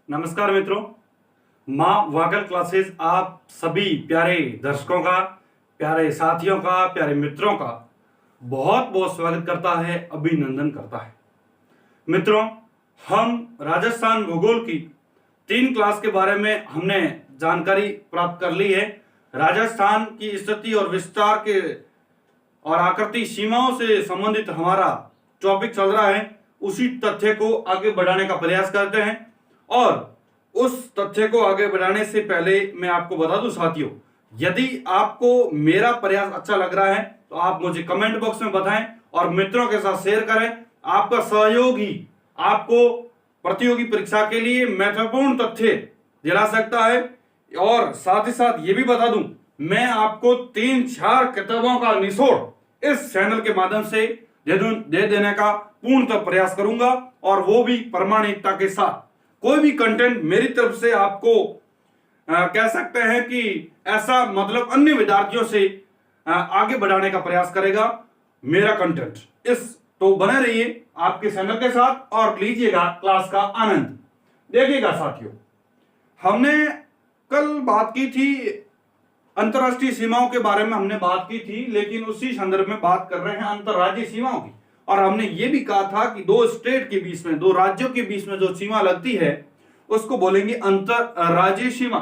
नमस्कार मित्रों, माँ वागल क्लासेस आप सभी प्यारे दर्शकों का, प्यारे साथियों का, प्यारे मित्रों का बहुत बहुत स्वागत करता है, अभिनंदन करता है। मित्रों, हम राजस्थान भूगोल की 3 क्लास के बारे में हमने जानकारी प्राप्त कर ली है। राजस्थान की स्थिति और विस्तार के और आकृति सीमाओं से संबंधित हमारा टॉपिक चल रहा है। उसी तथ्य को आगे बढ़ाने का प्रयास करते हैं और उस तथ्य को आगे बढ़ाने से पहले मैं आपको बता दूं साथियों, यदि आपको मेरा प्रयास अच्छा लग रहा है तो आप मुझे कमेंट बॉक्स में बताएं और मित्रों के साथ शेयर करें। आपका सहयोग ही आपको प्रतियोगी परीक्षा के लिए महत्वपूर्ण तथ्य दिला सकता है। और साथ ही साथ ये भी बता दूं, मैं आपको 3-4 किताबों का निचोड़ इस चैनल के माध्यम से दे देने का पूर्णतः प्रयास करूंगा, और वो भी प्रमाणिकता के साथ। कोई भी कंटेंट मेरी तरफ से आपको कह सकते हैं कि ऐसा मतलब अन्य विद्यार्थियों से आगे बढ़ाने का प्रयास करेगा मेरा कंटेंट। तो बने रहिए आपके चैनल के साथ और लीजिएगा क्लास का आनंद। देखिएगा साथियों, हमने कल बात की थी अंतरराष्ट्रीय सीमाओं के बारे में, हमने बात की थी, लेकिन उसी संदर्भ में बात कर रहे हैं अंतरराज्यीय सीमाओं की। और हमने ये भी कहा था कि 2 स्टेट के बीच में, 2 राज्यों के बीच में जो सीमा लगती है उसको बोलेंगे अंतरराज्यीय सीमा।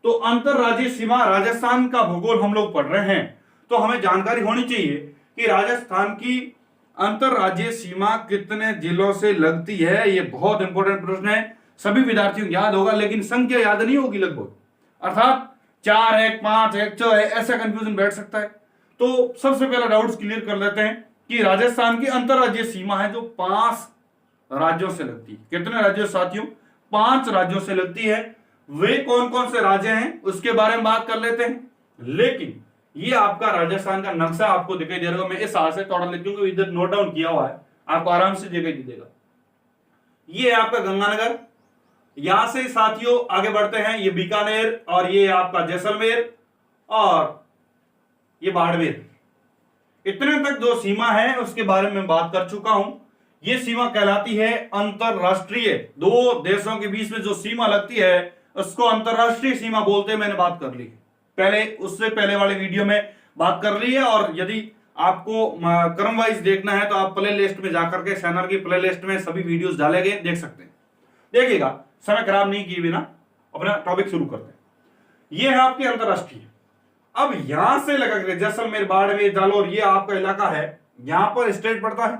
तो अंतरराज्यीय सीमा, राजस्थान का भूगोल हम लोग पढ़ रहे हैं तो हमें जानकारी होनी चाहिए कि राजस्थान की अंतरराज्यीय सीमा कितने जिलों से लगती है। ये बहुत इंपॉर्टेंट प्रश्न है, सभी विद्यार्थियों को याद होगा लेकिन संख्या याद नहीं होगी लगभग, अर्थात 4 है, 5 है, 6 है, ऐसा कंफ्यूजन बैठ सकता है। तो सबसे पहला डाउट्स क्लियर कर लेते हैं कि राजस्थान की अंतरराज्यीय सीमा है जो 5 राज्यों से लगती है। कितने राज्यों साथियों? 5 राज्यों से लगती है। वे कौन कौन से राज्य हैं उसके बारे में बात कर लेते हैं। लेकिन ये आपका राजस्थान का नक्शा आपको दिखाई दे रहा है, मैं इस हाथ से थोड़ा लिख दूंगा, इधर नोट डाउन किया हुआ है, आपको आराम से दिखाई दे देगा। ये है आपका गंगानगर। यहां से साथियों आगे बढ़ते हैं, ये बीकानेर, और ये आपका जैसलमेर, और ये बाड़मेर। इतने तक जो सीमा है उसके बारे में बात कर चुका हूं। ये सीमा कहलाती है अंतरराष्ट्रीय। 2 देशों के बीच में जो सीमा लगती है उसको अंतरराष्ट्रीय सीमा बोलते हैं। मैंने बात कर ली पहले, उससे पहले वाले वीडियो में बात कर ली है। और यदि आपको क्रम वाइज देखना है तो आप प्ले लिस्ट में जाकर के, चैनल की प्ले लिस्ट में सभी वीडियोस डाले गए, देख सकते हैं। देखिएगा, समय खराब नहीं किए बिना अपना टॉपिक शुरू करते हैं। ये है आपकी अंतरराष्ट्रीय। अब यहां से लगा के जैसलमेर, बाड़मेर, जालोर, ये आपका इलाका है। यहां पर स्टेट पड़ता है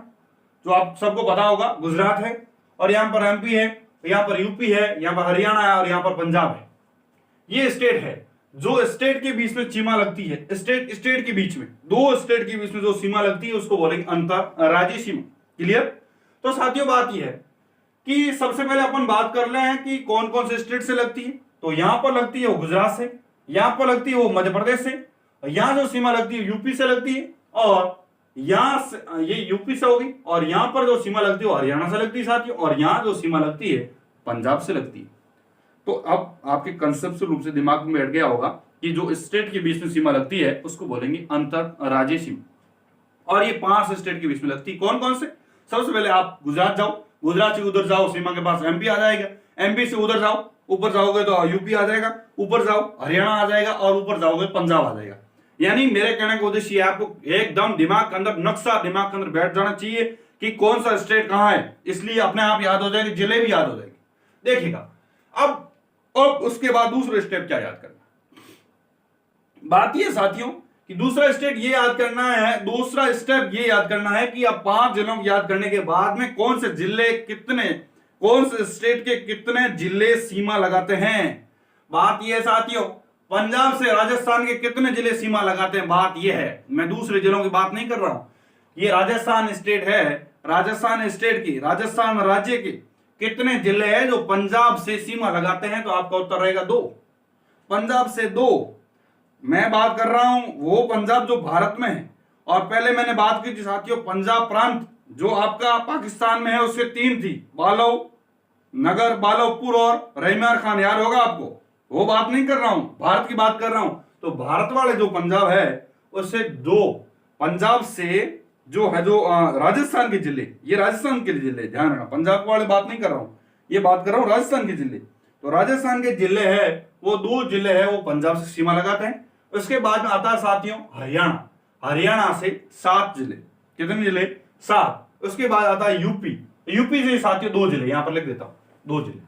जो आप सबको पता होगा, गुजरात है, और यहां पर एमपी है, यहां पर यूपी है, यहां पर हरियाणा है, और यहां पर पंजाब है। ये स्टेट है। जो स्टेट के बीच में सीमा लगती है, स्टेट के बीच में, 2 स्टेट के बीच में जो सीमा लगती है उसको बोलेंगे अंतरराज्यीय सीमा। क्लियर? तो साथियों बात यह है कि सबसे पहले अपन बात कर रहे हैं कि कौन कौन से स्टेट से लगती है। तो यहां पर लगती है वो गुजरात से, यहां पर लगती है वो मध्य प्रदेश से, यहां जो सीमा लगती है यूपी से लगती है, और यहां से ये यूपी से होगी, और यहां पर जो सीमा लगती है वो हरियाणा से लगती है साथियों, और यहां जो सीमा लगती है पंजाब से लगती है। तो अब आपके कंसेप्चुअल रूप से दिमाग में बैठ गया होगा कि जो स्टेट के बीच में सीमा लगती है उसको बोलेंगे अंतरराज्यीय सीमा। और ये 5 स्टेट के बीच में लगती है। कौन कौन से? सबसे पहले आप गुजरात जाओ, गुजरात से उधर जाओ, सीमा के पास एमपी आ जाएगा, एमपी से उधर जाओ, ऊपर जाओगे तो यूपी आ जाएगा, ऊपर जाओ हरियाणा आ जाएगा, और ऊपर जाओगे पंजाब आ जाएगा। यानी मेरे कहने का उद्देश्य ये, आपको एकदम दिमाग के अंदर नक्शा, दिमाग के अंदर बैठ जाना चाहिए कि कौन सा स्टेट कहां है, इसलिए अपने आप याद हो जाएगी, जिले भी याद हो जाएगी। देखिएगा, अब उसके बाद दूसरा स्टेप क्या याद करना। बात ये साथियों कि दूसरा स्टेट ये याद करना है, दूसरा स्टेप ये याद करना है कि अब 5 जिलों को याद करने के बाद में कौन से जिले कितने, कौन से स्टेट के कितने जिले सीमा लगाते हैं। बात यह है साथियों, पंजाब से राजस्थान के कितने जिले सीमा लगाते हैं, बात यह है। मैं दूसरे जिलों की बात नहीं कर रहा हूं, ये राजस्थान स्टेट है। राजस्थान स्टेट की, राजस्थान राज्य के कितने जिले हैं जो पंजाब से सीमा लगाते हैं, तो आपका उत्तर रहेगा 2। पंजाब से 2। मैं बात कर रहा हूं वो पंजाब जो भारत में है। और पहले मैंने बात की थी साथियों, पंजाब प्रांत जो आपका पाकिस्तान में है उसके 3 थी, बालो, नगर, बालोपुर और रहीमार खान, याद होगा आपको। वो बात नहीं कर रहा हूं, भारत की बात कर रहा हूं। तो भारत वाले जो पंजाब है उससे 2, पंजाब से जो है, जो राजस्थान के जिले, ये राजस्थान के जिले, ध्यान रखना, पंजाब वाले बात नहीं कर रहा हूं, ये बात कर रहा हूं राजस्थान के जिले। तो राजस्थान के जिले है वो 2 जिले है वो पंजाब से सीमा लगाते हैं। उसके बाद में आता है साथियों हरियाणा। हरियाणा से 7 जिले, कितने जिले? 7। उसके बाद आता है यूपी। यूपी से साथियों 2 जिले, यहां पर लिख देता हूं 2 जिले,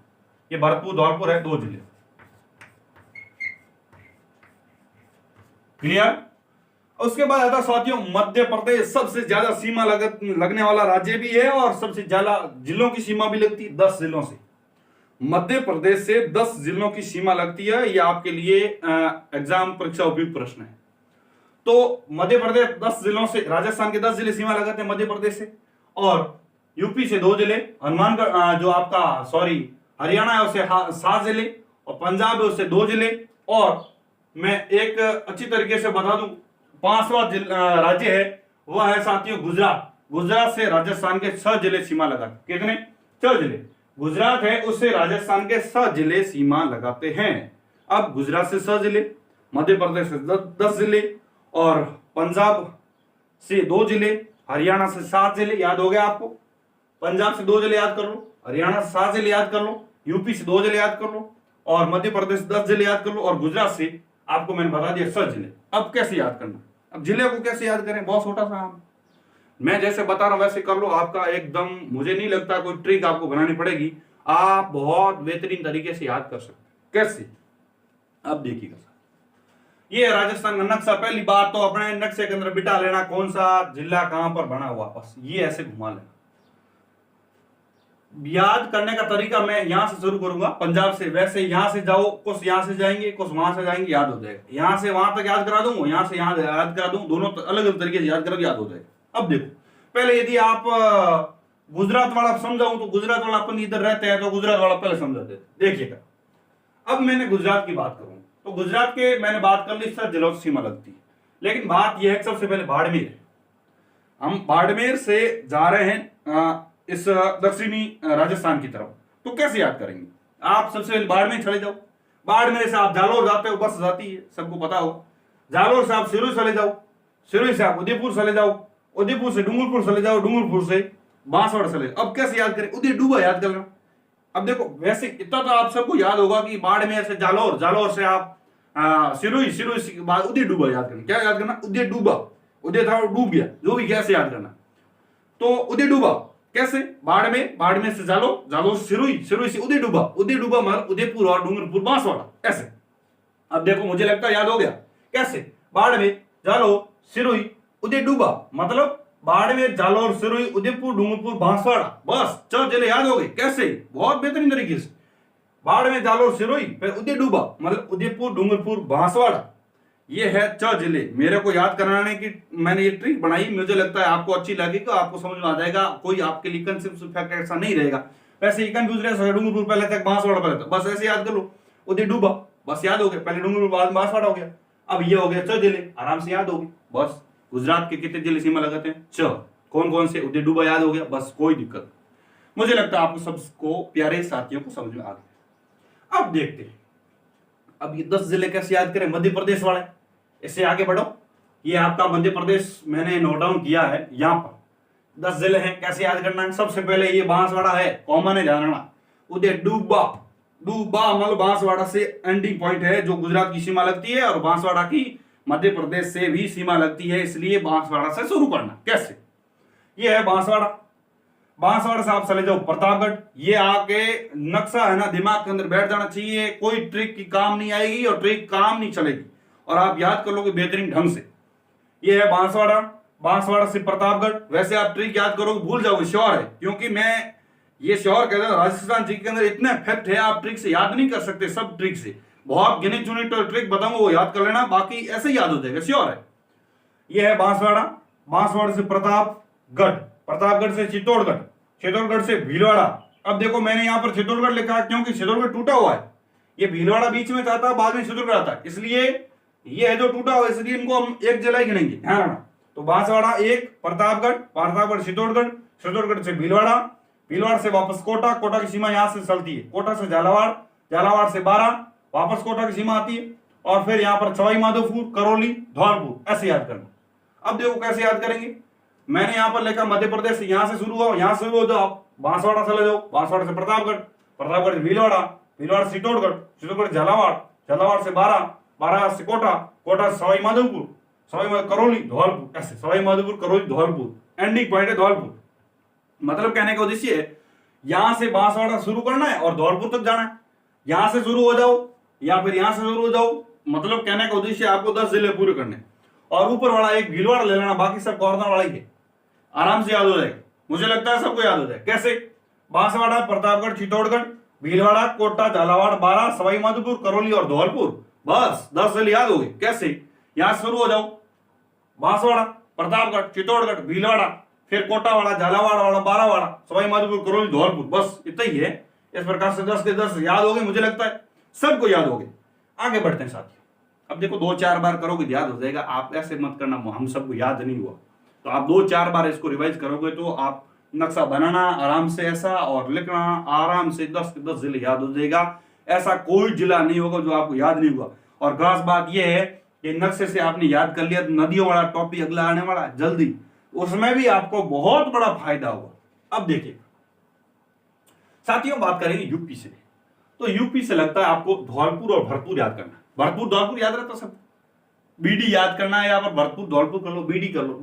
ये भरतपुर धौलपुर है, 2 जिले। क्लियर? उसके बाद आता साथियों मध्य प्रदेश, सबसे ज्यादा सीमा लगने वाला राज्य भी है और सबसे ज्यादा जिलों की सीमा भी लगती है, 10 जिलों से। मध्य प्रदेश से 10 जिलों की सीमा लगती है। ये आपके लिए एग्जाम परीक्षा उपयुक्त प्रश्न है। तो मध्य प्रदेश 10 जिलों से, राजस्थान के 10 जिले सीमा लगाते हैं मध्य प्रदेश से, और यूपी से 2 जिले, हनुमानगढ़ जो आपका हरियाणा है उससे 7 जिले, और पंजाब है उससे 2 जिले, और मैं एक अच्छी तरीके से बता दूं 5वां राज्य है वह है साथियों गुजरात। गुजरात से राजस्थान के 6 जिले सीमा लगाते। कितने? 6 जिले। गुजरात है उससे राजस्थान के 6 जिले सीमा लगाते हैं। अब गुजरात से 6 जिले, मध्य प्रदेश से 10 जिले, और पंजाब से 2 जिले, हरियाणा से 7 जिले। याद हो गया आपको? पंजाब से 2 जिले याद कर लो, हरियाणा से 7 जिले याद कर लो, यूपी से 2 जिले याद कर लो, और मध्य प्रदेश 10 जिले याद कर लो, और गुजरात से आपको मैंने बता दिया 6 जिले। अब कैसे याद करना? अब जिले को कैसे याद करें? बहुत छोटा सा, मैं जैसे बता रहा हूं वैसे कर लो। आपका एकदम, मुझे नहीं लगता कोई ट्रिक आपको बनानी पड़ेगी, आप बहुत बेहतरीन तरीके से याद कर सकते। कैसे? अब देखिएगा, ये राजस्थान का नक्शा। पहली बात तो अपने नक्शे के अंदर बिठा लेना कौन सा जिला कहां पर बना हुआ, बस ये ऐसे घुमा लेना। याद करने का तरीका मैं यहां से शुरू करूंगा, पंजाब से। वैसे यहां से जाओ, कुछ यहां से जाएंगे, कुछ वहां से जाएंगे, याद हो जाएगा। यहां से वहां तक याद करा दूं, यहां से यहां याद करा दूं, दोनों अलग अलग तरीके से याद करो, याद हो जाएगा। अब देखो, पहले यदि आप गुजरात वाला समझाऊं तो गुजरात वाला अपन इधर रहते हैं तो गुजरात वाला पहले समझाते। देखिएगा, अब मैंने गुजरात की बात करूं तो गुजरात के मैंने बात कर ली 7 जिलों से सीमा लगती है। लेकिन बात यह है सबसे पहले बाड़मेर है। हम बाड़मेर से जा रहे हैं इस दक्षिणी राजस्थान की तरफ, तो कैसे याद करेंगे? आप सबसे पहले बाड़मेर चले जाओ। बाड़मेर से आप जालोर जाते हो, बस जाती है, सबको पता हो। जालोर से आप सिरोही चले जाओ, सिरोही से आप उदयपुर चले जाओ, उदयपुर से डूंगरपुर चले जाओ, डूंगरपुर से बांसवाड़ा चले जाओ। अब कैसे याद करें? उदय डूबा याद करना। अब देखो, वैसे इतना तो आप सबको याद होगा कि बाड़मेर से जालोर, जालोर से आप सिरोही, सिरोही के बाद उदय डूबा याद करना। क्या याद करना? उदय डूबा, उदय था डूब गया, जो भी, कैसे याद करना? तो उदय डूबा कैसे? बाड़मेर, बाड़मेर से जालो, जालो से सिरोही, सिरोही से उदय डूबा, उदय डूबा मतलब उदयपुर और डूंगरपुर बांसवाड़ा, ऐसे। अब देखो, मुझे लगता है याद हो गया। कैसे? बाड़मेर, जालो, सिरोही, उदय डूबा, मतलब बाड़मेर, जालोर, सिरोही, उदयपुर, डूंगरपुर, बांसवाड़ा, बस 4 जिले याद हो गए। कैसे? बहुत बेहतरीन तरीके से। बाड़मेर, जालोर, सिरोही, फिर उदय डूबा, मतलब उदयपुर, डूंगरपुर, बांसवाड़ा, ये है 4 जिले। मेरे को याद कराने की मैंने ये ट्रिक बनाई, मुझे लगता है आपको अच्छी लगेगी, आपको समझ में आ जाएगा, कोई आपके लिए कंसेप्ट फैक्ट ऐसा नहीं रहेगा। वैसे ही कंफ्यूज रहे, डूंगरपुर पहले तक, बांसवाड़ा पहले तक, बस ऐसे याद कर लो। उदय डूबा, बस याद हो गया, पहले डूंगरपुर बाद बांसवाड़ा हो गया। अब ये हो गया 4 जिले, आराम से याद हो गए। बस गुजरात के कितने जिले सीमा लगाते हैं? 4। कौन कौन से? उदय डूबा याद हो गया, बस कोई दिक्कत। मुझे लगता है आपको सबको, प्यारे साथियों को समझ में आ गया। अब देखते हैं, अब ये 10 जिले कैसे याद करें मध्य प्रदेश वाले। इससे आगे बढ़ो, ये आपका मध्य प्रदेश मैंने नोट डाउन किया है। यहां पर 10 जिले हैं, कैसे याद करना है? सबसे पहले ये बांसवाड़ा है, कॉमन है, जानना। उदय डूबा, डूबा मतलब बांसवाड़ा से एंडिंग पॉइंट है, जो गुजरात की सीमा लगती है, और बांसवाड़ा की मध्य प्रदेश से भी सीमा लगती है, इसलिए बांसवाड़ा से शुरू करना। कैसे? ये है बांसवाड़ा। बांसवाड़ा से आप चले जाओ प्रतापगढ़। ये आके नक्शा है ना, दिमाग के अंदर बैठ जाना चाहिए, कोई ट्रिक की काम नहीं आएगी और ट्रिक काम नहीं चलेगी, और आप याद कर लोगे बेहतरीन ढंग से। ये है बांसवाड़ा, बांसवाड़ा से प्रतापगढ़। वैसे आप ट्रिक याद करोगे भूल जाओगे, श्योर है, क्योंकि मैं ये श्योर कहता हूं, राजस्थान जी के अंदर इतने फैक्ट है, आप ट्रिक से याद नहीं कर सकते। सब ट्रिक से, बहुत गिने चुने तो ट्रिक बताऊंगा, वो याद कर लेना, बाकी ऐसे ही याद हो जाएगा, श्योर है। ये है बांसवाड़ा, बांसवाड़ा से प्रतापगढ़, प्रतापगढ़ से चित्तौड़गढ़, चित्तौड़गढ़ से भीलवाड़ा। अब देखो, मैंने यहां पर चित्तौड़गढ़ लिखा है क्योंकि चित्तौड़गढ़ टूटा हुआ है, ये भीलवाड़ा बीच में आता है, बाद में चित्तौड़गढ़ आता है, इसलिए ये है जो टूटा हुआ, इसलिए इनको हम एक जिला ही गिनेंगे, ध्यान रखना। तो बांसवाड़ा 1, प्रतापगढ़, प्रतापगढ़ चित्तौड़गढ़, चित्तौड़गढ़ से भीलवाड़ा, भीलवाड़ा से वापस कोटा, कोटा की सीमा यहां से चलती है, कोटा से झालावाड़, झालावाड़ से 12 वापस कोटा की सीमा आती है, और फिर यहां पर सवाई माधोपुर, करौली, धौलपुर, ऐसे याद करना। अब देखो कैसे याद करेंगे। मैंने यहां पर लिखा मध्य प्रदेश से, यहां से शुरू हो, यहां से शुरू हो जाओ, बांसवाड़ा चले जाओ, बांसवाड़ा से प्रतापगढ़, प्रतापगढ़ से भीलवाड़ा, भीलवाड़ा से चित्तौड़गढ़, चित्तौड़गढ़ झालावाड़, झालावाड़ से बारां, बारां से कोटा, कोटा से सवाई माधोपुर, सवाई माधोपुर करौली, धौलपुर, ऐसे सवाई माधोपुर, करौली, धौलपुर, एंडिंग पॉइंट है धौलपुर। मतलब कहने का उद्देश्य है यहां से बांसवाड़ा शुरू करना है और धौलपुर तक जाना है। यहां से शुरू हो जाओ या फिर यहां से शुरू हो जाओ, मतलब कहने का उद्देश्य आपको 10 जिले पूरे करने और ऊपर वाला एक भीलवाड़ा ले लेना, बाकी सब कॉर्नर वाला ही है, आराम से याद हो जाएगा। मुझे लगता है सबको याद हो जाए। कैसे? बांसवाड़ा, प्रतापगढ़, चित्तौड़गढ़, भीलवाड़ा, कोटा, झालावाड़, बारां, सवाई माधोपुर, करौली और धौलपुर, बस 10 जिले याद हो गए। कैसे? यहां शुरू हो जाओ, बांसवाड़ा, प्रतापगढ़, चित्तौड़गढ़, भीलवाड़ा, फिर कोटा वाला, झालावाड़ वाला, बारां वाला, सवाई माधोपुर, करौली, धौलपुर, बस इतना ही है। इस प्रकार से 10 के 10 याद हो गए। मुझे लगता है सबको याद हो गए। आगे बढ़ते हैं साथियों। अब देखो 2-4 बार करोगे याद हो जाएगा। आप ऐसे मत करना हम सबको याद नहीं हुआ, तो आप 2-4 बार इसको रिवाइज करोगे तो आप नक्शा बनाना आराम से ऐसा और लिखना आराम से 10 के 10 जिले याद हो जाएगा। ऐसा कोई जिला नहीं होगा जो आपको याद नहीं हुआ। और खास बात यह है कि नक्शे से आपने याद कर लिया तो नदियों वाला टॉपिक अगला आने वाला है जल्दी, उसमें भी आपको बहुत बड़ा फायदा होगा। अब देखिए साथियों, बात करेंगे यूपी से। तो यूपी से लगता है आपको धौलपुर और भरतपुर याद करना। भरतपुर धौलपुर याद रहता सब। बीडी याद करना है, यहाँ पर भरतपुर धौलपुर कर लो, बीडी कर लो।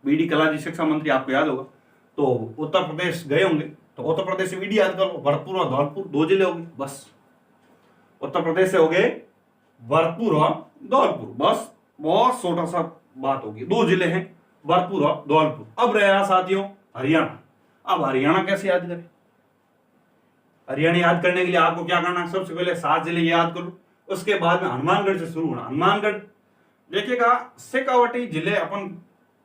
बीडी कला जी शिक्षा मंत्री आपको याद होगा। तो उत्तर प्रदेश गए होंगे तो उत्तर प्रदेश से बीडी याद कर लो। भरतपुर और धौलपुर 2 जिले हो गए बस। उत्तर प्रदेश से हो गए भरतपुर और धौलपुर, बस बहुत छोटा सा बात होगी। 2 जिले हैं भरतपुर और धौलपुर। अब रहा साथियों हरियाणा। अब हरियाणा कैसे याद करें? हरियाणा याद करने के लिए आपको क्या करना है? सबसे पहले 7 जिले याद करो। उसके बाद में हनुमानगढ़ से शुरू होना। हनुमानगढ़ देखिएगा, शेखावाटी जिले अपन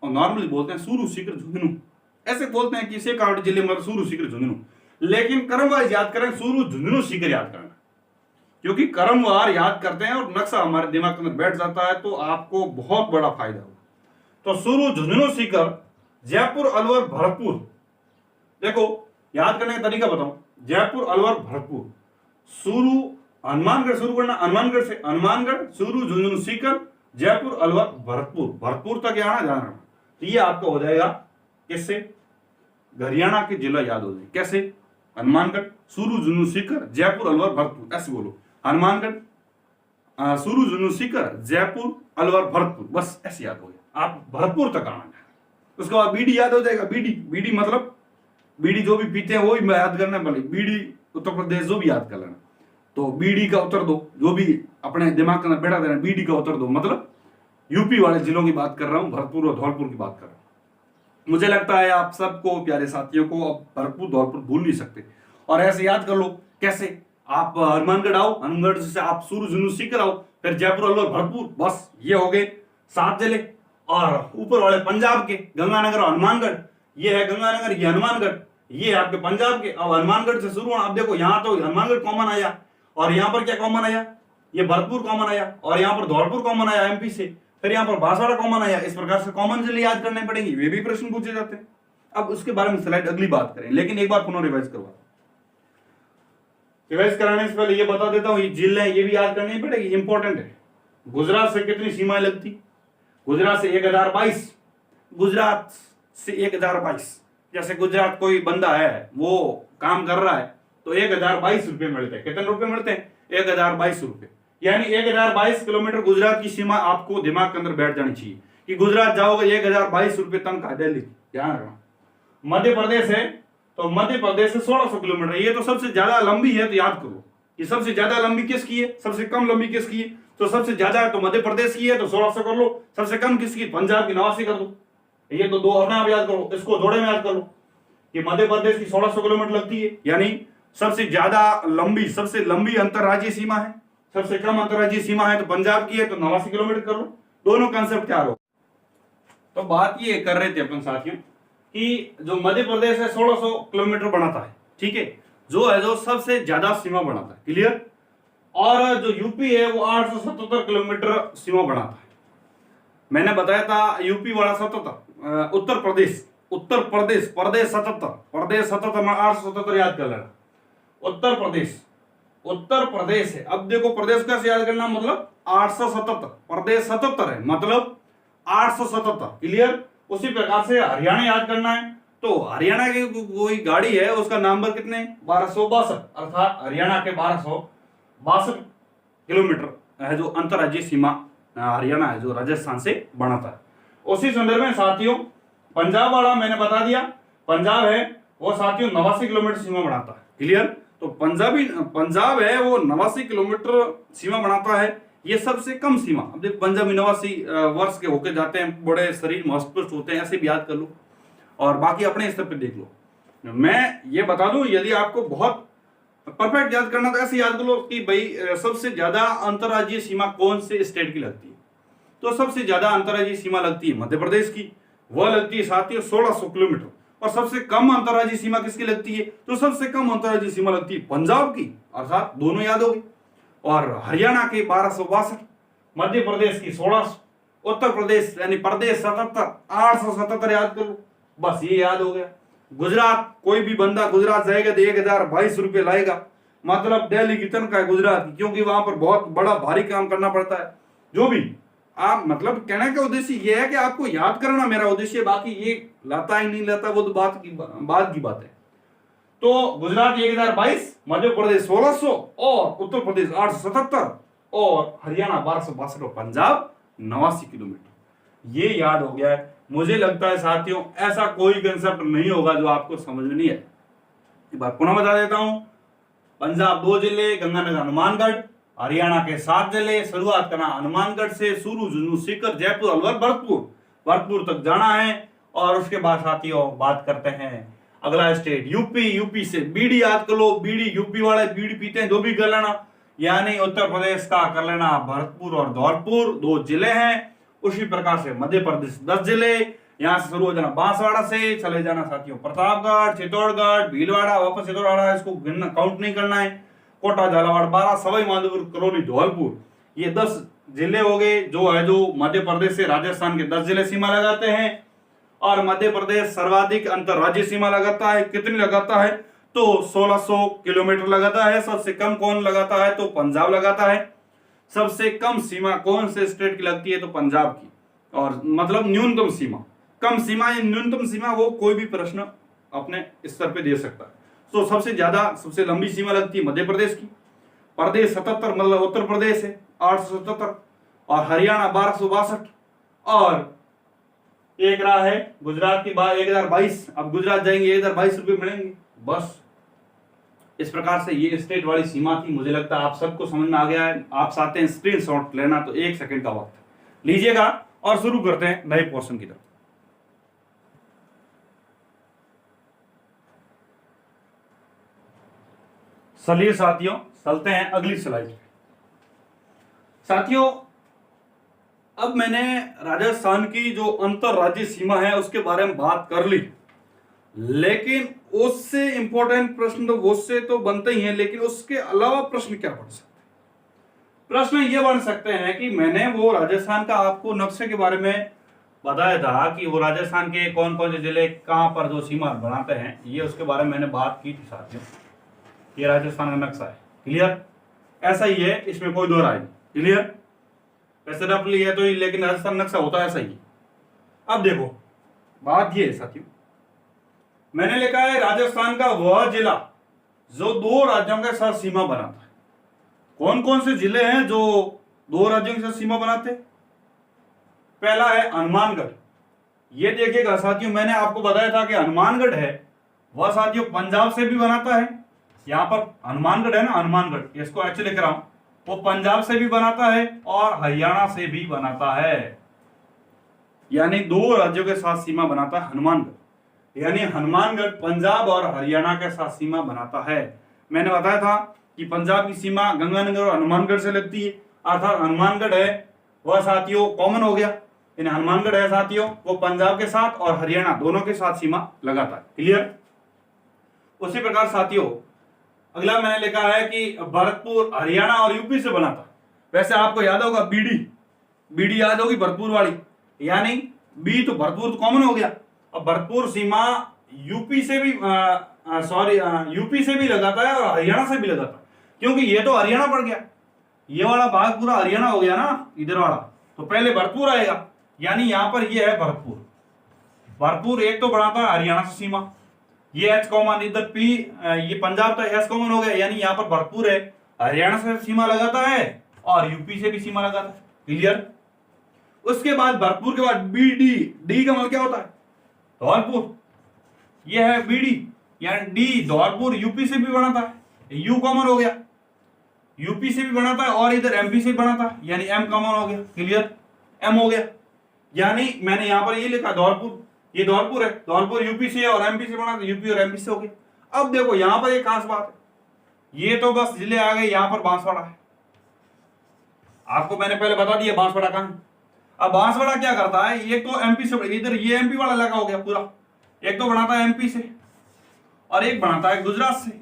नॉर्मली बोलते हैं सूरू, सीकर, झुंझुनू, ऐसे बोलते हैं कि शेखावाटी जिले मतलब सूरू, सीकर, झुंझुनू, लेकिन क्रमवार याद करें सूरू, झुंझुनू, सीकर याद करना, क्योंकि क्रमवार याद करते हैं और नक्शा हमारे दिमाग के अंदर बैठ जाता है तो आपको बहुत बड़ा फायदा होगा। तो सूरू, झुंझुनू, सीकर, जयपुर, अलवर, भरतपुर। देखो याद करने का तरीका बताऊं, जयपुर, अलवर, भरतपुर, सूरू, हनुमानगढ़ शुरू करना, हनुमानगढ़ से हनुमानगढ़, सूरू, झुंझुनू, सीकर, जयपुर, अलवर, भरतपुर, भरतपुर तक यहाँ जाना। तो ये आपका हो जाएगा किससे? हरियाणा के जिला याद हो जाए। कैसे? हनुमानगढ़, सूरू, झुंझुनू, सीकर, जयपुर, अलवर, भरतपुर, ऐसे बोलो। हनुमानगढ़, सूरू, झुंझुनू, सीकर, जयपुर, अलवर, भरतपुर, बस ऐसे याद हो गया। आप भरतपुर तक आना है। उसके बाद बीडी याद हो जाएगा। बीडी मतलब बीड़ी जो भी पीते हैं वो ही याद करना है। बीड़ी उत्तर प्रदेश जो भी याद कर लेना। तो बीडी का उत्तर दो, जो भी अपने दिमाग के अंदर बैठा देना, बीडी का उत्तर दो, मतलब यूपी वाले जिलों की बात कर रहा हूं, भरतपुर और धौलपुर की बात कर रहा हूं। मुझे लगता है आप सबको, प्यारे साथियों को, अब भरतपुर धौलपुर भूल नहीं सकते और ऐसे याद कर लो। कैसे? आप हनुमानगढ़ आओ, हनुमानगढ़ से आप सूरू, झुंझुनू, सीकर आओ, फिर जयपुर, अलवर, भरतपुर, बस ये हो गए 7 जिले। और ऊपर वाले पंजाब के गंगानगर और हनुमानगढ़, ये है गंगानगर, ये हनुमानगढ़, ये आपके पंजाब के। अब हनुमानगढ़ से शुरू होना। अब देखो यहाँ तो हनुमानगढ़ कॉमन आया और यहाँ पर क्या कॉमन आया? ये भरतपुर कॉमन आया और यहाँ पर धौलपुर कॉमन आया एमपी से, फिर यहाँ पर बांसवाड़ा कॉमन आया। इस प्रकार से कॉमन जिले याद करने पड़ेंगे, वे भी प्रश्न पूछे जाते हैं। अब उसके बारे में स्लाइड अगली बात करें, लेकिन एक बार पुनः रिवाइज करवा। रिवाइज कराने से पहले ये बता देता हूँ, ये जिले ये भी याद करनी पड़ेगी, इंपॉर्टेंट है। गुजरात से कितनी सीमाएं लगती? गुजरात से 1022, गुजरात से 1022। जैसे गुजरात कोई बंदा है वो काम कर रहा है तो 1022 रुपए मिलते हैं। कितने रुपए मिलते हैं? 1022 रुपए। यानी 1022 किलोमीटर गुजरात की सीमा आपको दिमाग के अंदर बैठ जानी चाहिए कि गुजरात जाओगे 1022 रुपए तनख्वाह दिल्ली। ध्यान रखना। मध्य प्रदेश है तो मध्य प्रदेश से 1600 किलोमीटर, ये तो सबसे ज्यादा लंबी है तो याद करो। ये सबसे ज्यादा लंबी किसकी है? सबसे कम लंबी किसकी है? तो सबसे ज्यादा है तो मध्य प्रदेश की है तो 1600 कर लो। सबसे कम किसकी? पंजाब की, 89 कर दो। ये तो 2 अपने आप याद करो, इसको जोड़े में याद कर लो कि मध्य प्रदेश की 1600 किलोमीटर लगती है, यानी सबसे ज्यादा लंबी, सबसे लंबी अंतरराज्यीय सीमा है। सबसे कम अंतरराज्यीय सीमा है तो पंजाब की है तो 89 किलोमीटर कर लो। दोनों कंसेप्ट तैयार हो। तो बात ये कर रहे थे अपन साथियों कि जो मध्य प्रदेश है 1600 किलोमीटर बनाता है, ठीक है, जो है जो सबसे ज्यादा सीमा बनाता है, क्लियर। और जो यूपी है वो 877 किलोमीटर सीमा बनाता है। मैंने बताया था यूपी वाला 77, उत्तर प्रदेश, प्रदेश 77 में 877 याद कर लेना। उत्तर प्रदेश है। अब देखो प्रदेश कैसे याद करना, मतलब 877, प्रदेश 77 है मतलब 877, क्लियर। उसी प्रकार से हरियाणा याद करना है तो हरियाणा की कोई गाड़ी है, उसका नंबर कितने 1262, अर्थात हरियाणा के 1262 किलोमीटर है जो अंतर्राज्यीय सीमा हरियाणा है जो राजस्थान से बनाता है। उसी संदर्भ में साथियों पंजाब वाला मैंने बता दिया, पंजाब है वो साथियों 89 किलोमीटर सीमा बनाता है। क्लियर? तो पंजाब है वो 89 किलोमीटर सीमा बनाता है, ये सबसे कम सीमा। अब देखो पंजाबी 89 वर्ष के होके जाते हैं, बड़े शरीर मस्तिष्क होते हैं, ऐसे भी याद कर लो और बाकी अपने स्तर पे देख लो। मैं ये बता दूं, यदि आपको बहुत परफेक्ट याद करना तो ऐसे याद कर लो कि भाई सबसे ज्यादा अंतर्राज्यीय सीमा कौन से स्टेट की लगती है। तो सबसे ज्यादा अंतर्राज्यीय सीमा लगती है मध्य प्रदेश की, वह लगती है साथियों 1600 किलोमीटर। और सबसे कम अंतर्राज्यीय सीमा किसकी लगती है? तो सबसे कम अंतर्राज्यीय सीमा लगती है पंजाब की, अर्थात दोनों याद हो गए। और हरियाणा के 1262, मध्य प्रदेश की 1600, उत्तर प्रदेश यानी प्रदेश 77, 877 याद कर लो, बस ये याद हो गया। गुजरात, कोई भी बंदा गुजरात जाएगा तो 1022 रुपये लाएगा, मतलब दिल्ली की तनख्वाह है गुजरात की, क्योंकि वहां पर बहुत बड़ा भारी काम करना पड़ता है। जो भी आप मतलब कहने का उद्देश्य ये है कि आपको याद करना मेरा उद्देश्य, बाकी ये लाता ही नहीं लाता वो तो बात की बात है। तो गुजरात 1022, मध्य प्रदेश 1600 और उत्तर प्रदेश 877 और हरियाणा 1262 और पंजाब 89 किलोमीटर। ये याद हो गया है। मुझे लगता है साथियों ऐसा कोई कंसेप्ट नहीं होगा जो आपको समझ में नहीं है। एक बार पुनः बता देता हूं, पंजाब 2 जिले गंगानगर हनुमानगढ़, हरियाणा के 7 जिले। शुरुआत करना हनुमानगढ़ से, सूरू झुंझुनू सीकर जयपुर अलवर भरतपुर तक जाना है। और उसके बाद साथियों बात करते हैं अगला स्टेट यूपी। यूपी से बीड़ी याद कर लो, बीड़ी यूपी वाले बीड़ी पीते हैं, जो भी कर लेना। यानी उत्तर प्रदेश का कर लेना भरतपुर और धौलपुर 2 जिले हैं। उसी प्रकार से मध्य प्रदेश 10 जिले, यहां से शुरू हो जाना बांसवाड़ा से, चले जाना साथियों प्रतापगढ़, चित्तौड़गढ़, भीलवाड़ा, वापस चित्तौड़गढ़, इसको गिनना काउंट नहीं करना है। कोटा, झालावाड़ 12, सवाई माधोपुर, करौली, धौलपुर, ये 10 जिले हो गए जो है जो मध्य प्रदेश से राजस्थान के 10 जिले सीमा लगाते हैं। और मध्य प्रदेश सर्वाधिक अंतर्राज्यीय सीमा लगाता है। कितनी लगाता है? तो 1600 किलोमीटर लगाता है। सबसे कम कौन लगाता है? तो पंजाब लगाता है। सबसे कम सीमा कौन से स्टेट की लगती है? तो पंजाब की। और मतलब न्यूनतम सीमा, कम सीमा या न्यूनतम सीमा, वो कोई भी प्रश्न अपने स्तर पे दे सकता है। तो सबसे ज्यादा सबसे लंबी सीमा लगती है मध्य प्रदेश की, प्रदेश 77 मतलब उत्तर प्रदेश है 877, और हरियाणा 1262, और एक रहा है गुजरात की 1022। अब गुजरात जाएंगे 1022 रुपये मिलेंगे। बस इस प्रकार से ये स्टेट वाली सीमा थी। मुझे लगता है आप सबको समझ में आ गया है। आप चाहते हैं स्क्रीनशॉट लेना तो 1 सेकंड का वक्त लीजिएगा और शुरू करते हैं नए पोर्शन की तरफ। चलिए साथियों चलते हैं अगली स्लाइड पे। साथियों अब मैंने राजस्थान की जो अंतरराज्यीय सीमा है उसके बारे में बात कर ली, लेकिन उससे इंपॉर्टेंट प्रश्न तो उससे तो बनते ही हैं, लेकिन उसके अलावा प्रश्न क्या बन सकते हैं? प्रश्न ये बन सकते हैं कि मैंने वो राजस्थान का आपको नक्शे के बारे में बताया था कि वो राजस्थान के कौन कौन से जिले कहां पर जो सीमा बनाते हैं, ये उसके बारे में मैंने बात की थी साथियों। ये राजस्थान का नक्शा है। क्लियर? ऐसा ही है, इसमें कोई दो राय नहीं। क्लियर? वैसे रफली है तो, लेकिन राजस्थान नक्शा होता है ऐसा ही। अब देखो बात ये है साथियों, मैंने लिखा है राजस्थान का वह जिला जो 2 राज्यों के साथ सीमा बनाता है। कौन कौन से जिले हैं जो 2 राज्यों के साथ सीमा बनाते हैं? पहला है हनुमानगढ़। ये देखिएगा साथियों, मैंने आपको बताया था कि हनुमानगढ़ है वह साथियों पंजाब से भी बनाता है। यहां पर हनुमानगढ़ है ना, हनुमानगढ़, इसको एक्चुअली लिख रहा हूं, वो पंजाब से भी बनाता है और हरियाणा से भी बनाता है। यानी 2 राज्यों के साथ सीमा बनाता है हनुमानगढ़। यानी हनुमानगढ़ पंजाब और हरियाणा के साथ सीमा बनाता है। मैंने बताया था कि पंजाब की सीमा गंगानगर और हनुमानगढ़ से लगती है, अर्थात हनुमानगढ़ है वह साथियों कॉमन हो गया। यानी हनुमानगढ़ है साथियों वो पंजाब के साथ और हरियाणा दोनों के साथ सीमा लगाता है। क्लियर? उसी प्रकार साथियों अगला मैंने लिखा है कि भरतपुर हरियाणा और यूपी से बना था। वैसे आपको याद होगा बीडी याद होगी भरतपुर वाली, यानी बी तो भरतपुर तो कॉमन हो गया। अब भरतपुर सीमा यूपी से भी यूपी से भी लगाता है और हरियाणा से भी लगाता है, क्योंकि ये तो हरियाणा पड़ गया, ये वाला भाग पूरा हरियाणा हो गया ना इधर वाला, तो पहले भरतपुर आएगा। यानी यहां पर ये है भरतपुर भरतपुर एक तो बनाता है हरियाणा से सीमा, ये एच कॉमन, इधर पी ये पंजाब तो एच कॉमन हो गया, यानी यहाँ पर भरतपुर है, हरियाणा से सीमा लगाता है और यूपी से भी सीमा लगाता है। क्लियर। उसके बाद भरतपुर के बाद बी डी, डी का मतलब क्या होता है? धौलपुर, ये है बी डी, यानी डी धौलपुर यूपी से भी बनाता है, यू कॉमन हो गया, यूपी से भी बनाता है और इधर एमपी से भी बनाता है, यानी एम कॉमन हो गया। क्लियर, एम हो गया, यानी मैंने यहां पर ये लिखा धौलपुर, ये धौलपुर है, धौलपुर यूपी से और एमपी से बना, यूपी और एमपी से हो गया। अब देखो यहां पर एक खास बात है, ये तो बस जिले आ गए, यहां पर बांसवाड़ा है, आपको मैंने पहले बता दिया बांसवाड़ा कहां है। अब बांसवाड़ा क्या करता है, एक तो एमपी से, इधर ये एमपी वाला इलाका हो गया पूरा, एक तो बनाता है एमपी से और एक बनाता है गुजरात से,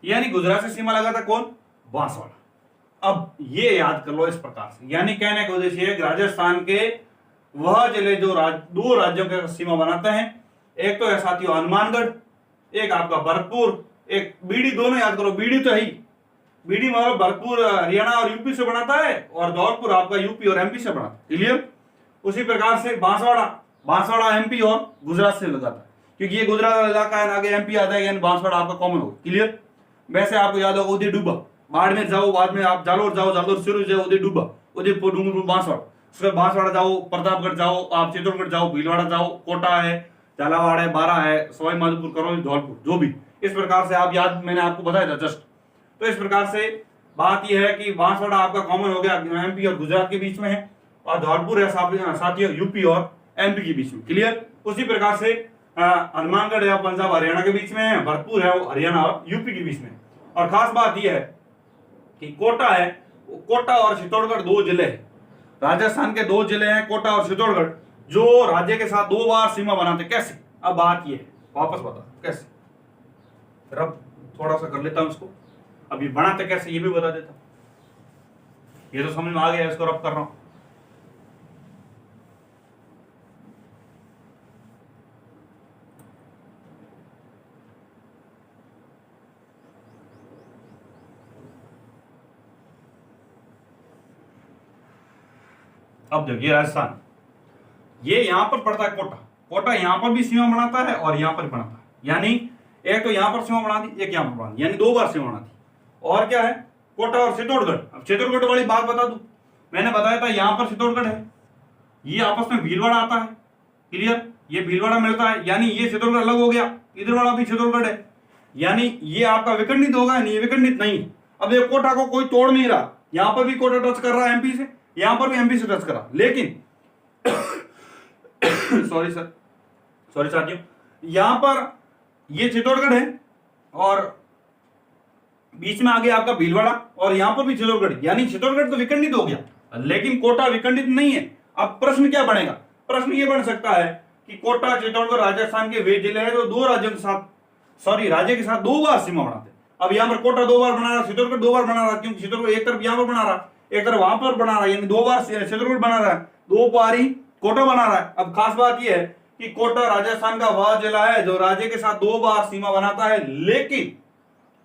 यानी गुजरात से सीमा लगाता कौन? बांसवाड़ा। अब ये याद कर लो इस प्रकार से, यानी कहने का उद्देश्य है राजस्थान के वह जिले जो दो राज्यों के सीमा बनाते हैं, एक तो है साथियों हनुमानगढ़, एक आपका भरतपुर, एक बीडी, दोनों याद करो, बीडी तो है ही, बीडी मतलब भरतपुर हरियाणा और यूपी से बनाता है और धौलपुर आपका यूपी और एमपी से बनाता है। क्लियर। उसी प्रकार से बांसवाड़ा, बांसवाड़ा एमपी और गुजरात से लगाता है, क्योंकि ये गुजरात इलाका है, आगे एमपी आता है, यानी बांसवाड़ा आपका कॉमन होगा। क्लियर। वैसे आपको याद होगा उदय डूबा, बाड़मेर जाओ, बाद में आप जालोर जाओ, जालोर शुरू जाओ, उदय डूबा, उदयपुर, डूंगरपुर, बांसवाड़ा, उसके बाद बांसवाड़ा जाओ, प्रतापगढ़ जाओ, आप चित्तौड़गढ़ जाओ, भीलवाड़ा जाओ, कोटा है, झालावाड़ है, बारा है, सवाई माधोपुर, करौली, धौलपुर, जो भी, इस प्रकार से आप याद, मैंने आपको बताया था जस्ट। तो इस प्रकार से बात यह है कि बांसवाड़ा आपका कॉमन हो गया, एमपी और गुजरात के बीच में है, और धौलपुर है साथियों यूपी और एमपी के बीच में। क्लियर। उसी प्रकार से हनुमानगढ़ है पंजाब हरियाणा के बीच में है, भरतपुर है वो हरियाणा और यूपी के बीच में। और खास बात यह है कि कोटा है, कोटा और चित्तौड़गढ़ दो जिले हैं, राजस्थान के दो जिले हैं, कोटा और चित्तौड़गढ़, जो राज्य के साथ दो बार सीमा बनाते। कैसे? अब बात यह है, वापस बता कैसे, रब थोड़ा सा कर लेता हूं इसको, अभी बनाते कैसे ये भी बता देता, ये तो समझ में आ गया, इसको रब कर रहा हूं। अब देखिए राजस्थान, ये यहां पर पड़ता है कोटा, कोटा यहां पर भी सीमा बनाता है और यहां पर बनाता है, यानी एक तो यहां पर सीमा बना दी, एक यहां पर बना दी, यानी दो बार सीमा बना दी। और क्या है? कोटा और चित्तौड़गढ़। अब चित्तौड़गढ़ वाली बात बता दूं, मैंने बताया था यहां पर चित्तौड़गढ़ है, ये आपस में भीलवाड़ा आता है। क्लियर। ये भीलवाड़ा मिलता है, यानी ये चित्तौड़गढ़ अलग हो गया, इधर वाला भी चित्तौड़गढ़ है, यानी ये आपका विखंडित होगा, नहीं विखंडित नहीं। अब ये कोटा को कोई तोड़ नहीं रहा, यहां पर भी कोटा टच कर रहा है एमपी से, यहां पर भी एमपी से टच करा, लेकिन सॉरी साथियों, यहां पर ये चित्तौड़गढ़ है और बीच में आ गया आपका भीलवाड़ा, और यहां पर भी चित्तौड़गढ़, यानी चित्तौड़गढ़ तो विखंडित हो गया, लेकिन कोटा विखंडित नहीं है। अब प्रश्न क्या बनेगा? प्रश्न ये बन सकता है कि कोटा चित्तौड़गढ़ राजस्थान के वे जिले हैं जो दो राज्यों के साथ, राज्य के साथ दो बार सीमा बनाते हैं। अब यहां पर कोटा दो बार बना रहा, चित्तौड़गढ़ दो बार बना रहा, क्योंकि चित्तौड़गढ़ एक तरफ यहां पर बना रहा, एक तरफ वहां पर बना रहा, यानी दो बार चित्तौड़गढ़ बना रहा है, दो बार ही कोटा बना रहा है। अब खास बात यह है कि कोटा राजस्थान का वह जिला है जो राज्य के साथ दो बार सीमा बनाता है, लेकिन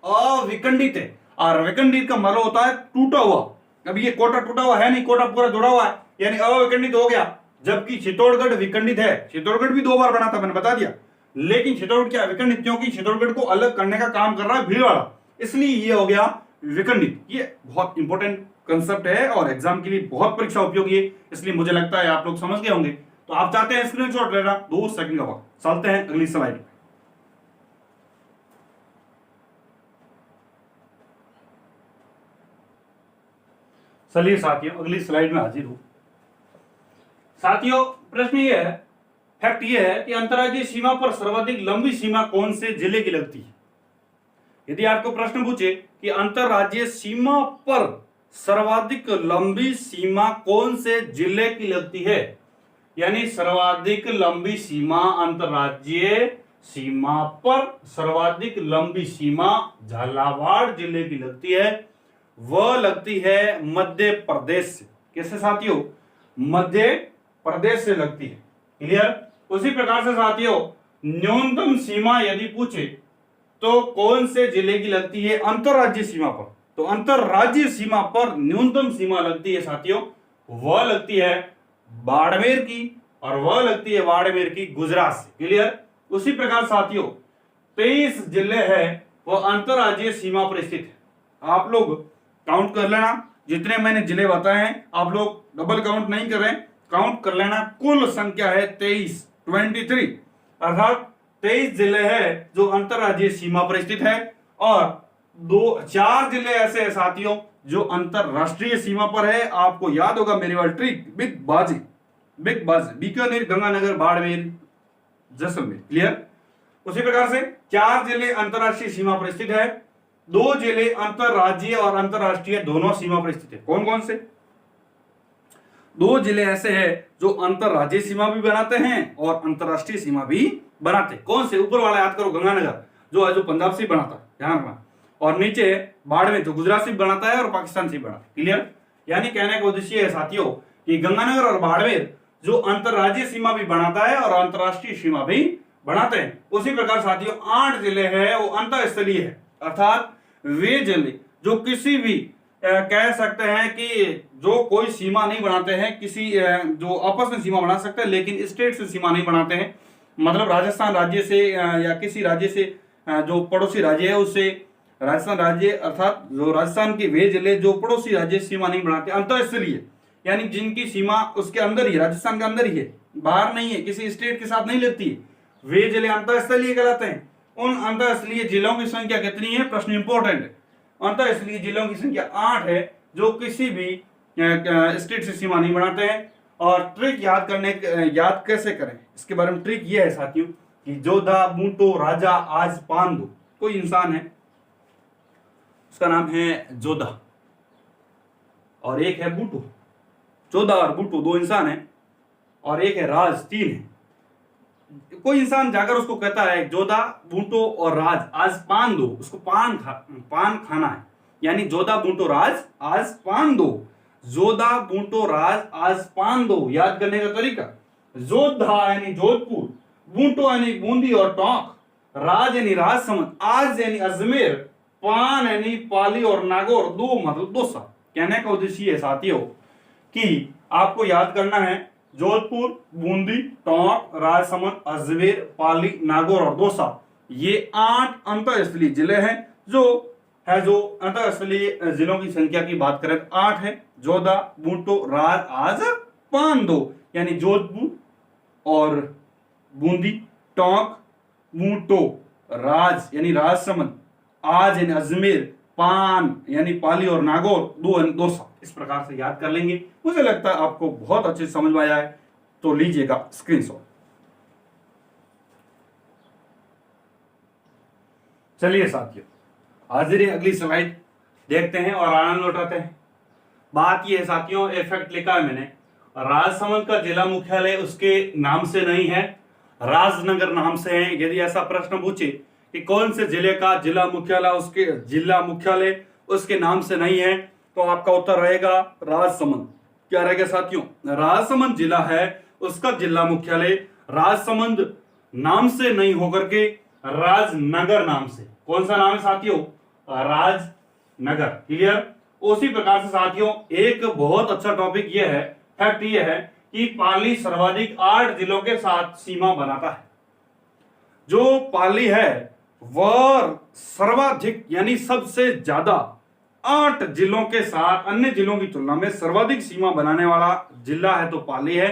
अविखंडित है, और विखंडित का मतलब होता है टूटा हुआ। अब ये कोटा टूटा हुआ है नहीं, कोटा पूरा जुड़ा हुआ है, यानी अविखंडित हो गया। जबकि चित्तौड़गढ़ विखंडित है, चित्तौड़गढ़ भी दो बार बना था, मैंने बता दिया, लेकिन चित्तौड़गढ़ क्या विखंडित? क्योंकि चित्तौड़गढ़ को अलग करने का काम कर रहा है भीलवाड़ा, इसलिए ये हो गया विखंडित। ये बहुत इंपॉर्टेंट कंसेप्ट है और एग्जाम के लिए बहुत परीक्षा उपयोगी है, इसलिए मुझे लगता है आप लोग समझ गए होंगे। तो आप चाहते हैं स्क्रीनशॉट लेना, 2 सेकंड का वक्त, चलते हैं अगली स्लाइड। चलिए साथियों, अगली स्लाइड में हाजिर हूं। साथियों, प्रश्न ये है, फैक्ट ये है कि अंतर्राज्यीय सीमा पर सर्वाधिक लंबी सीमा कौन से जिले की लगती है? यदि आपको प्रश्न पूछे कि अंतर्राज्यीय सीमा पर सर्वाधिक लंबी सीमा कौन से जिले की लगती है, यानी सर्वाधिक लंबी सीमा, अंतर्राज्यीय सीमा पर सर्वाधिक लंबी सीमा झालावाड़ जिले की लगती है, वह लगती है मध्य प्रदेश से। किससे साथियों? मध्य प्रदेश से लगती है। क्लियर। उसी प्रकार से साथियों, न्यूनतम सीमा यदि पूछे तो कौन से जिले की लगती है अंतर्राज्यीय सीमा पर? तो अंतर्राज्यीय सीमा पर न्यूनतम सीमा लगती है साथियों, वह लगती है बाड़मेर की, और वह लगती है बाड़मेर की गुजरात से। क्लियर। उसी प्रकार साथियों 23 जिले हैं वो अंतरराज्यीय सीमा पर स्थित है। आप लोग काउंट कर लेना, जितने मैंने जिले बताए हैं आप लोग डबल काउंट नहीं कर रहे, काउंट कर लेना। कुल संख्या है 23 अर्थात 23 जिले हैं जो अंतरराज्यीय सीमा पर स्थित है और 4 जिले ऐसे हैं साथियों जो अंतरराष्ट्रीय सीमा पर है। आपको याद होगा मेरी वाली ट्रिक, बिग बाजी बीकानेर, गंगानगर, बाड़मेर, जैसलमेर। क्लियर। उसी प्रकार से 4 जिले अंतरराष्ट्रीय सीमा पर स्थित है, 2 जिले अंतरराज्यीय और अंतरराष्ट्रीय दोनों सीमा पर स्थित है। कौन कौन से? 2 जिले ऐसे हैं जो अंतरराज्यीय सीमा भी बनाते हैं और अंतरराष्ट्रीय सीमा भी बनाते हैं। कौन से? ऊपर वाला याद करो, गंगानगर जो पंजाब से बनाता है, ध्यान रखना, और नीचे बाड़मेर जो गुजरात से बनाता है और पाकिस्तान से बनाता है। क्लियर। यानी कहने का उद्देश्य है साथियों कि गंगानगर और बाड़मेर जो अंतरराज्यीय सीमा भी बनाता है और अंतरराष्ट्रीय सीमा भी बनाते हैं। उसी प्रकार साथियों 8 जिले हैं वो अंतरस्थलीय है, अर्थात वे जिले जो किसी भी कह सकते हैं कि जो कोई सीमा नहीं बनाते हैं, किसी जो आपस में सीमा बना सकते हैं लेकिन स्टेट से सीमा नहीं बनाते हैं। मतलब राजस्थान राज्य से या किसी राज्य से जो पड़ोसी राज्य है उससे राजस्थान राज्य, अर्थात जो राजस्थान के वे जिले जो पड़ोसी राज्य सीमा नहीं बनाते, अंतरस्थलीय यानी जिनकी सीमा उसके अंदर ही, राजस्थान के अंदर ही है, बाहर नहीं है, किसी स्टेट के साथ नहीं लगती है, वे जिले अंतरस्थलीय कहलाते हैं। उन अंतरस्थलीय जिलों की संख्या कितनी है? प्रश्न इंपॉर्टेंट है। अंतरस्थलीय जिलों की संख्या 8 है जो किसी भी स्टेट से सीमा नहीं बनाते हैं। और ट्रिक याद कैसे करें इसके बारे में ट्रिक ये है साथियों कि जोधा, बूटो, राजा, आज, पांडु, कोई इंसान है उसका नाम है जोधा और एक है बूटो। जोधा और बूटो 2 इंसान हैं और एक है राज, 3 है। कोई इंसान जाकर उसको कहता है जोधा, बूटो और राज आज पान दो, उसको पान खाना है, यानी जोधा, बूटो, राज आज पान दो। जोधा, बूटो, राज आज पान दो। याद करने का तरीका, जोधा यानी जोधपुर, बूटो यानी बूंदी और टोंक, राज यानी राजसमंद, आज यानी अजमेर, पान यानी पाली और नागौर, 2 मतलब दौसा। कहने का उद्देश्य है साथियों कि आपको याद करना है जोधपुर, बूंदी, टोंक, राजसमंद, अजमेर, पाली, नागौर और दौसा, ये 8 अंतरस्थलीय जिले हैं। जो अंतरस्थलीय जिलों की संख्या की बात करें तो 8 है, जोधा, बूटो, राज, आज, पान दो, यानी जोधपुर और बूंदी, टोंक, बूटो, राज यानी राजसमंद, आज यानी अजमेर, पान यानी पाली और नागौर, 2 यानी दौसा। इस प्रकार से याद कर लेंगे। मुझे लगता है आपको बहुत अच्छे से समझ में आया है, तो लीजिएगा स्क्रीनशॉट। चलिए साथियों हाजिर अगली स्लाइड देखते हैं और आनंद लौटाते हैं। बात यह है साथियों, इफेक्ट लिखा है मैंने, राजसमंद का जिला मुख्यालय उसके नाम से नहीं है, राजनगर नाम से है। यदि ऐसा प्रश्न पूछे कि कौन से जिले का जिला मुख्यालय उसके नाम से नहीं है, तो आपका उत्तर रहेगा राजसमंद। क्या रहेगा साथियों? राजसमंद जिला है, उसका जिला मुख्यालय राजसमंद नाम से नहीं होकर के राजनगर नाम से। कौन सा नाम है साथियों? राजनगर। क्लियर। उसी प्रकार से साथियों एक बहुत अच्छा टॉपिक यह है, फैक्ट यह है कि पाली सर्वाधिक 8 जिलों के साथ सीमा बनाता है। जो पाली है वह सर्वाधिक यानी सबसे ज्यादा 8 जिलों के साथ, अन्य जिलों की तुलना में सर्वाधिक सीमा बनाने वाला जिला है तो पाली है।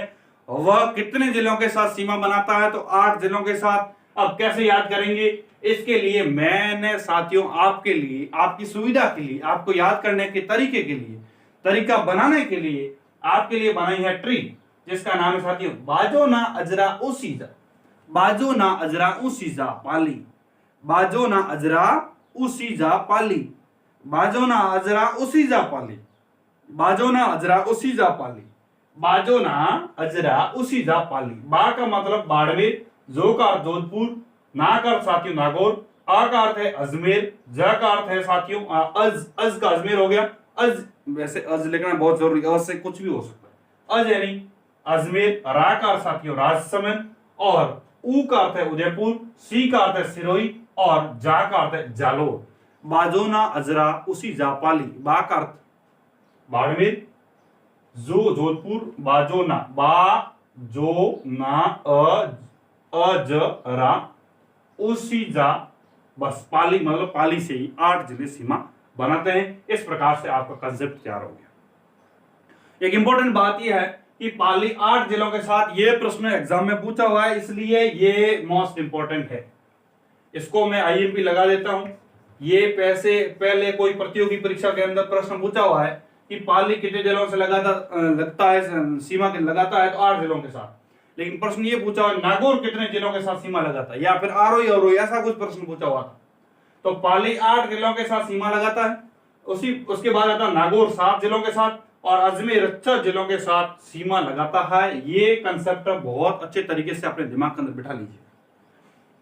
वह कितने जिलों के साथ सीमा बनाता है? तो 8 जिलों के साथ। अब कैसे याद करेंगे? इसके लिए मैंने साथियों आपके लिए, आपकी सुविधा के लिए, आपको याद करने के तरीके के लिए, तरीका बनाने के लिए आपके लिए बनाई है ट्रिक, जिसका नाम है साथियों बाजो ना अजरा उसीजा। बाजो ना अजरा उसीजा पाली, बाजो ना अजरा उसीजा पाली, बाजो ना अजरा उसीजा पाली, बाजो ना अजरा उसीजा पाली, बाजो ना अजरा उसीजा पाली। बा का मतलब बाड़मेर, जो का अर्थ जोधपुर, ना का अर्थ साथियों नागौर, आ का अर्थ है अजमेर, ज का अर्थ है साथियों अज का अजमेर हो गया। अज वैसे अज लिखना बहुत जरूरी है, अज से कुछ भी हो सकता है। अज यानी अजमेर, रा का अर्थ साथियों राजसमंद और ऊ का अर्थ है उदयपुर, सी का अर्थ है सिरोही और जा का अर्थ है जालोर। बाजोना अजरा उसी जापाली, बा का अर्थ बाड़मेर, जो जोधपुर, बाजोना बा जो ना अज रा उसी जा, बस पाली मतलब पाली से ही 8 जिले सीमा बनाते हैं। इस प्रकार से आपका कंसेप्ट तैयार हो गया। एक इंपॉर्टेंट बात यह है कि पाली 8 जिलों के साथ ये प्रश्न एग्जाम में पूछा हुआ है, इसलिए ये मोस्ट इंपॉर्टेंट है। इसको मैं आईएमपी लगा देता हूं। ये पैसे पहले कोई प्रतियोगी परीक्षा के अंदर प्रश्न पूछा हुआ है कि पाली कितने जिलों से लगता है सीमा के लगाता है, तो 8 जिलों के साथ। लेकिन प्रश्न ये पूछा हुआ नागौर कितने जिलों के साथ सीमा लगाता है, या फिर आरोई ऐसा कुछ प्रश्न पूछा हुआ था। तो पाली 8 जिलों के साथ सीमा लगाता है, उसके बाद आता नागौर 7 जिलों के साथ, और अजमेर 6 जिलों के साथ सीमा लगाता है। ये कंसेप्ट बहुत अच्छे तरीके से अपने दिमाग के अंदर बिठा लीजिए।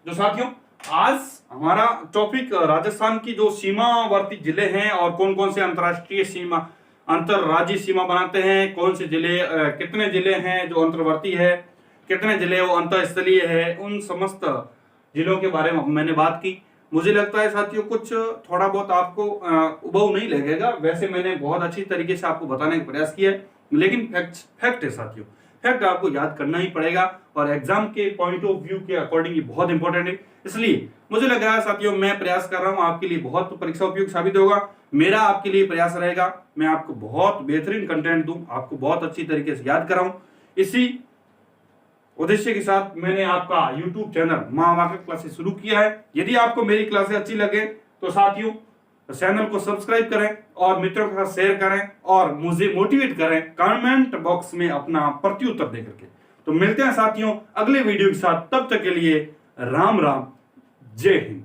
जो साथियों, आज हमारा टॉपिक राजस्थान की जो सीमावर्ती जिले हैं और कौन कौन से अंतरराष्ट्रीय सीमा अंतरराज्यीय सीमा बनाते हैं, कौन से जिले कितने जिले हैं जो अंतर्वर्ती है, कितने जिले वो अंतरस्थलीय है, उन समस्त जिलों के बारे में मैंने बात की। मुझे लगता है साथियों कुछ थोड़ा बहुत आपको उबाऊ नहीं लगेगा, वैसे मैंने बहुत अच्छी तरीके से आपको बताने का प्रयास किया है। लेकिन फैक्ट है साथियों, फैक्ट आपको याद करना ही पड़ेगा और एग्जाम के पॉइंट ऑफ व्यू के अकॉर्डिंग ये बहुत इंपॉर्टेंट है। इसलिए मुझे लग रहा है साथियों, मैं प्रयास कर रहा हूं आपके लिए बहुत परीक्षा उपयुक्त साबित होगा। मेरा आपके लिए प्रयास रहेगा मैं आपको बहुत बेहतरीन कंटेंट दूं, आपको बहुत अच्छी तरीके से याद कराऊं। इसी उद्देश्य के साथ मैंने आपका YouTube चैनल मां वाकल क्लासेस शुरू किया है। यदि आपको मेरी क्लासेस अच्छी लगे तो साथियों चैनल को सब्सक्राइब करें और मित्रों के साथ शेयर करें और मुझे मोटिवेट करें कमेंट बॉक्स में अपना प्रत्युत्तर देकर के। तो मिलते हैं साथियों अगले वीडियो के साथ, तब तक के लिए राम राम, जय हिंद।